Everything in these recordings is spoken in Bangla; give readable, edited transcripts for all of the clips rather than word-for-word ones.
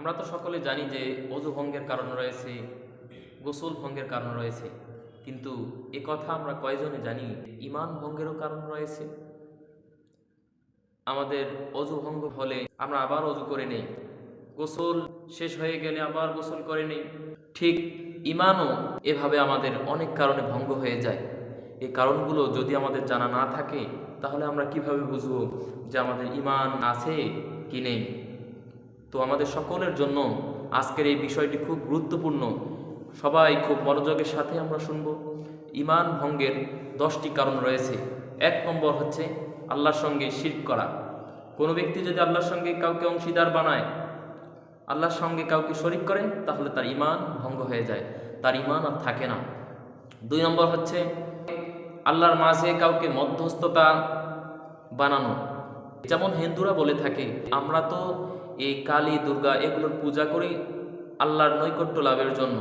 আমরা তো সকলে জানি যে অজু ভঙ্গের কারণ রয়েছে, গোসল ভঙ্গের কারণ রয়েছে, কিন্তু এ কথা আমরা কয়জনে জানি ঈমান ভঙ্গেরও কারণ রয়েছে। আমাদের অজু ভঙ্গ হলে আমরা আবার অজু করে নেই, গোসল শেষ হয়ে গেলে আবার গোসল করে নেই। ঠিক ঈমানও এভাবে আমাদের অনেক কারণে ভঙ্গ হয়ে যায়। এই কারণগুলো যদি আমাদের জানা না থাকে তাহলে আমরা কিভাবে বুঝবো যে আমাদের ঈমান আছে কি নেই। তো আমাদের সকলের জন্য আজকের এই বিষয়টি খুব গুরুত্বপূর্ণ। সবাই খুব মনোযোগের সাথে আমরা শুনব। ঈমান ভঙ্গের 10টি কারণ রয়েছে। 1 নম্বর হচ্ছে আল্লাহর সঙ্গে শিরক করা। কোনো ব্যক্তি যদি আল্লাহর সঙ্গে কাউকে অংশীদার বানায়, আল্লাহর সঙ্গে কাউকে শরিক করে, তাহলে তার ঈমান ভঙ্গ হয়ে যায়, তার ঈমান আর থাকে না। 2 নম্বর হচ্ছে আল্লাহর মাঝে কাউকে মধ্যস্থতা বানানো। যেমন হিন্দুরা বলে থাকে, আমরা তো এই কালী দুর্গা এগুলোর পূজা করি আল্লাহর নৈকট্য লাভের জন্য,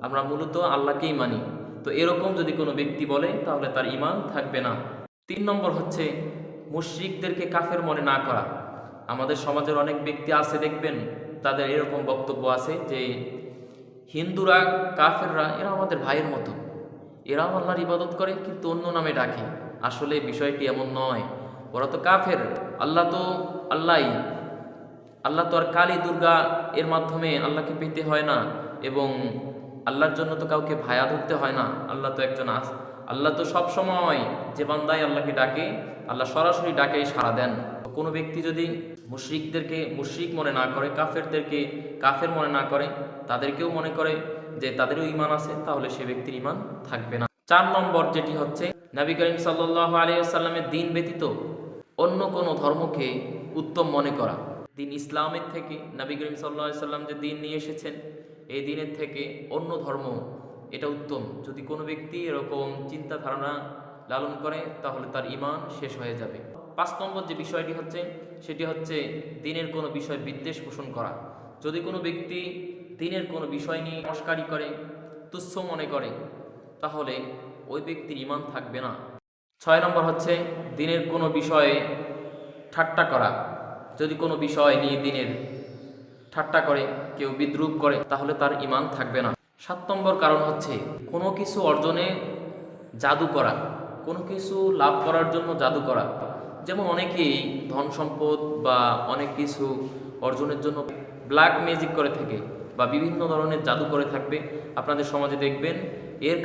আমরা মূলত আল্লাহকেই মানি। তো এরকম যদি কোনো ব্যক্তি বলে তাহলে তার ঈমান থাকবে না। 3 নম্বর হচ্ছে মুশরিকদেরকে কাফের মনে না করা। আমাদের সমাজের অনেক ব্যক্তি আছে, দেখবেন তাদের এরকম বক্তব্য আছে যে হিন্দুরা, কাফেররা এরা আমাদের ভাইয়ের মতো, এরাও আল্লাহর ইবাদত করে কিন্তু অন্য নামে ডাকে। আসলে বিষয়টি এমন নয়, ওরা তো কাফের, আল্লাহ তো আল্লাহই। আল্লাহ তো আর কালী দুর্গা এর মাধ্যমে আল্লাহকে পেতে হয় না, এবং আল্লাহর জন্য তো কাউকে ভায়া ধরতে হয় না। আল্লাহ তো একজন আল্লাহ তো সব সময় যে বান্দায় আল্লাহকে ডাকে, আল্লাহ সরাসরি ডাকে সাড়া দেন। কোনো ব্যক্তি যদি মুশরিকদেরকে মুশরিক মনে না করে, কাফেরদেরকে কাফের মনে না করে, তাদেরকেও মনে করে যে তাদেরও ঈমান আছে, তাহলে সে ব্যক্তির ঈমান থাকবে না। 4 নম্বর যেটি হচ্ছে নবী করিম সাল্লাল্লাহু আলাইহি ওয়াসাল্লামের দ্বীন ব্যতীত অন্য কোনো ধর্মকে উত্তম মনে করা। দিন ইসলামের থেকে নবী করিম সাল্লাল্লাহু আলাইহি ওয়াসাল্লাম যে দ্বীন নিয়ে এসেছেন, এই দ্বীনের থেকে অন্য ধর্ম এটা উত্তম। যদি কোনো ব্যক্তি এরকম চিন্তা ধারণা লালন করে তাহলে তার ঈমান শেষ হয়ে যাবে। 5 নম্বর যে বিষয়টি হচ্ছে সেটি হচ্ছে দ্বীনের কোনো বিষয় বিদ্বেষ পোষণ করা। যদি কোনো ব্যক্তি দ্বীনের কোনো বিষয় নিয়ে মস্কারি করে, তুচ্ছ মনে করে, তাহলে ওই ব্যক্তির ঈমান থাকবে না। 6 নম্বর হচ্ছে দ্বীনের কোনো বিষয়ে ঠাট্টা করা। যদি কোনো বিষয় নিয়ে দ্বীনের ঠাট্টা করে, কেউ বিদ্রূপ করে, তাহলে তার ঈমান থাকবে না। 7 নম্বর কারণ হচ্ছে কোনো কিছু অর্জনে জাদু করা, কোনো কিছু লাভ করার জন্য জাদু করা। যেমন অনেকেই ধন সম্পদ বা অনেক কিছু অর্জনের জন্য ব্ল্যাক ম্যাজিক করে থাকে বা বিভিন্ন ধরনের জাদু করে থাকবে। আপনাদের সমাজে দেখবেন এর